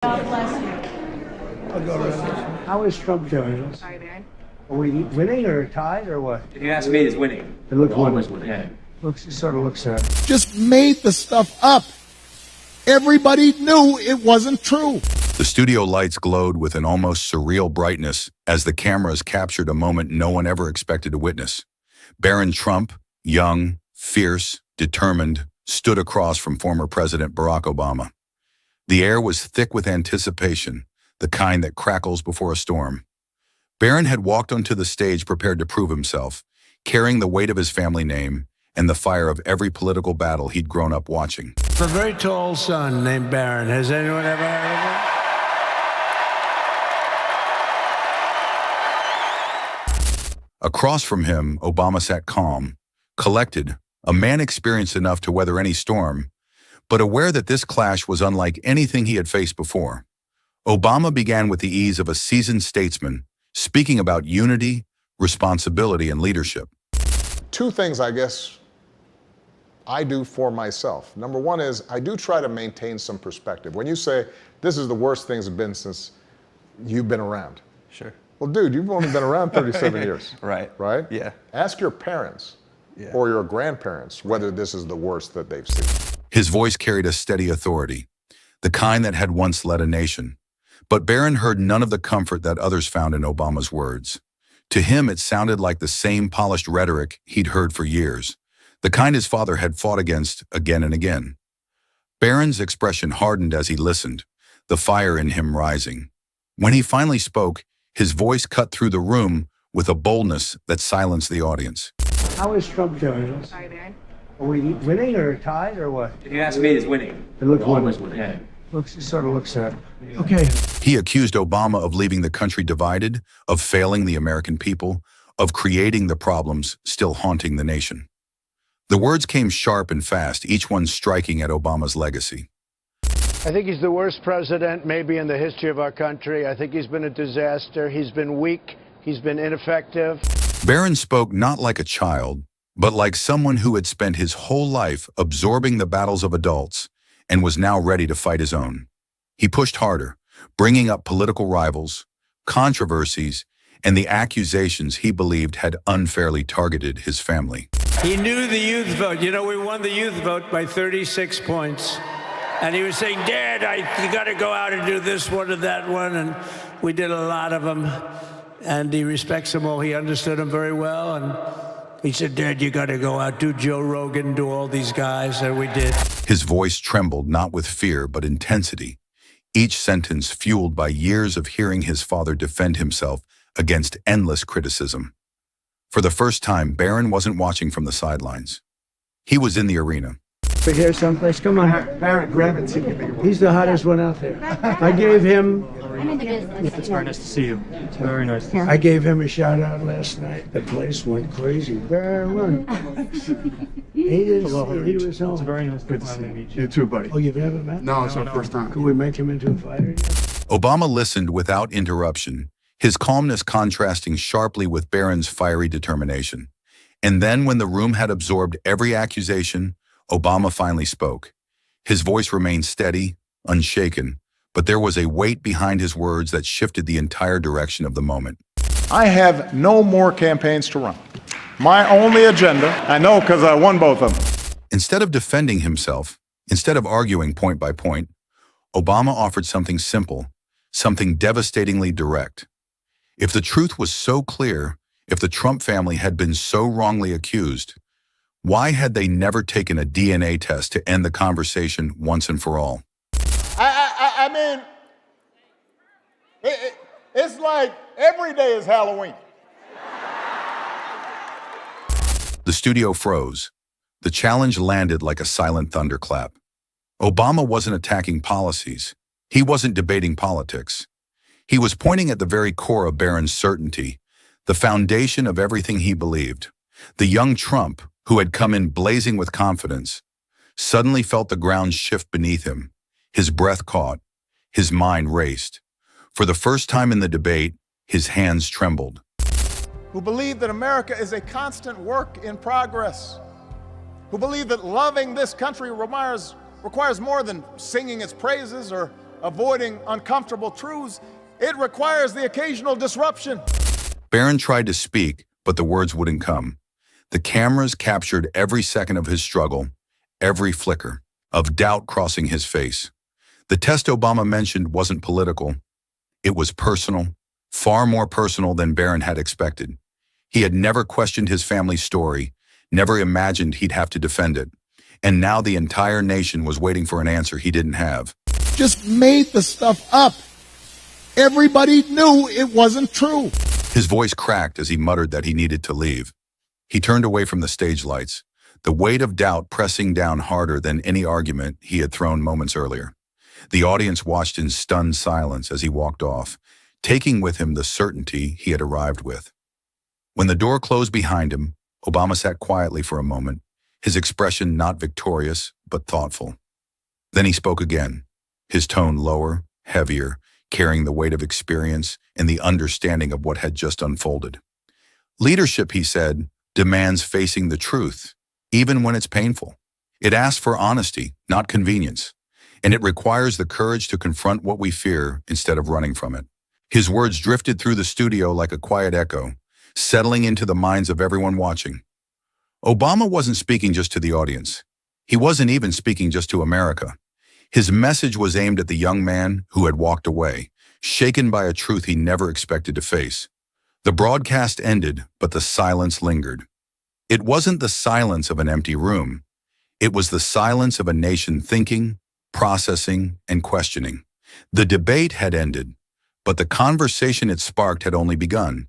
God bless you. I'll go around this one. How is Trump doing? Sorry, Barron. Are we winning or tied or what? If you ask me, it's winning. It looks Always winning. winning. Yeah. It sort of looks that. Just made the stuff up. Everybody knew it wasn't true. The studio lights glowed with an almost surreal brightness as the cameras captured a moment no one ever expected to witness. Barron Trump, young, fierce, determined, stood across from former President Barack Obama. The air was thick with anticipation, the kind that crackles before a storm. Barron had walked onto the stage prepared to prove himself, carrying the weight of his family name and the fire of every political battle he'd grown up watching. A very tall son named Barron. Has anyone ever heard of him? Across from him, Obama sat calm, collected, a man experienced enough to weather any storm, but aware that this clash was unlike anything he had faced before. Obama began with the ease of a seasoned statesman, speaking about unity, responsibility, and leadership. Two things I guess I do for myself. Number one is I do try to maintain some perspective. When you say this is the worst things have been since you've been around. Sure. Well, dude, you've only been around 37 years. Right. Right? Yeah. Ask your parents or your grandparents whether this is the worst that they've seen. His voice carried a steady authority, the kind that had once led a nation. But Barron heard none of the comfort that others found in Obama's words. To him, it sounded like the same polished rhetoric he'd heard for years, the kind his father had fought against again and again. Barron's expression hardened as he listened, the fire in him rising. When he finally spoke, his voice cut through the room with a boldness that silenced the audience. How is Trump doing? Sorry, Barron. Are we winning or tied or what? If you ask me, it's winning. It looks Always winning. winning. Yeah. It sort of looks that. Okay. He accused Obama of leaving the country divided, of failing the American people, of creating the problems still haunting the nation. The words came sharp and fast, each one striking at Obama's legacy. I think he's the worst president maybe in the history of our country. I think he's been a disaster. He's been weak. He's been ineffective. Barron spoke not like a child, but like someone who had spent his whole life absorbing the battles of adults and was now ready to fight his own. He pushed harder, bringing up political rivals, controversies, and the accusations he believed had unfairly targeted his family. He knew the youth vote. You know, we won the youth vote by 36 points. And he was saying, Dad, you got to go out and do this one and that one. And we did a lot of them. And he respects them all. He understood them very well. And he said, Dad, you got to go out, do Joe Rogan, do all these guys. And we did. His voice trembled not with fear, but intensity, each sentence fueled by years of hearing his father defend himself against endless criticism. For the first time, Barron wasn't watching from the sidelines. He was in the arena. But here someplace. Come on. Barron, grab it. He's the hottest one out there. I gave him... It's very nice to see you. It's very nice to see you. I gave him a shout out last night. The place went crazy. Barron. He was It's home. very nice to meet you. You too, buddy. Oh, you've never met? No, it's our first time. Could we make him into a fighter? Obama listened without interruption, his calmness contrasting sharply with Barron's fiery determination. And then when the room had absorbed every accusation, Obama finally spoke. His voice remained steady, unshaken, but there was a weight behind his words that shifted the entire direction of the moment. I have no more campaigns to run. My only agenda, I know because I won both of them. Instead of defending himself, instead of arguing point by point, Obama offered something simple, something devastatingly direct. If the truth was so clear, if the Trump family had been so wrongly accused, why had they never taken a DNA test to end the conversation once and for all? I mean, it's like every day is Halloween. The studio froze. The challenge landed like a silent thunderclap. Obama wasn't attacking policies. He wasn't debating politics. He was pointing at the very core of Barron's certainty, the foundation of everything he believed. The young Trump, who had come in blazing with confidence, suddenly felt the ground shift beneath him. His breath caught. His mind raced. For the first time in the debate, his hands trembled. Who believe that America is a constant work in progress. Who believe that loving this country requires more than singing its praises or avoiding uncomfortable truths, it requires the occasional disruption. Barron tried to speak, but the words wouldn't come. The cameras captured every second of his struggle, every flicker of doubt crossing his face. The test Obama mentioned wasn't political. It was personal, far more personal than Barron had expected. He had never questioned his family's story, never imagined he'd have to defend it. And now the entire nation was waiting for an answer he didn't have. Just made the stuff up. Everybody knew it wasn't true. His voice cracked as he muttered that he needed to leave. He turned away from the stage lights, the weight of doubt pressing down harder than any argument he had thrown moments earlier. The audience watched in stunned silence as he walked off, taking with him the certainty he had arrived with. When the door closed behind him, Obama sat quietly for a moment, his expression not victorious, but thoughtful. Then he spoke again, his tone lower, heavier, carrying the weight of experience and the understanding of what had just unfolded. Leadership, he said, demands facing the truth, even when it's painful. It asks for honesty, not convenience, and it requires the courage to confront what we fear instead of running from it. His words drifted through the studio like a quiet echo, settling into the minds of everyone watching. Obama wasn't speaking just to the audience. He wasn't even speaking just to America. His message was aimed at the young man who had walked away, shaken by a truth he never expected to face. The broadcast ended, but the silence lingered. It wasn't the silence of an empty room. It was the silence of a nation thinking, processing, and questioning. The debate had ended, but the conversation it sparked had only begun.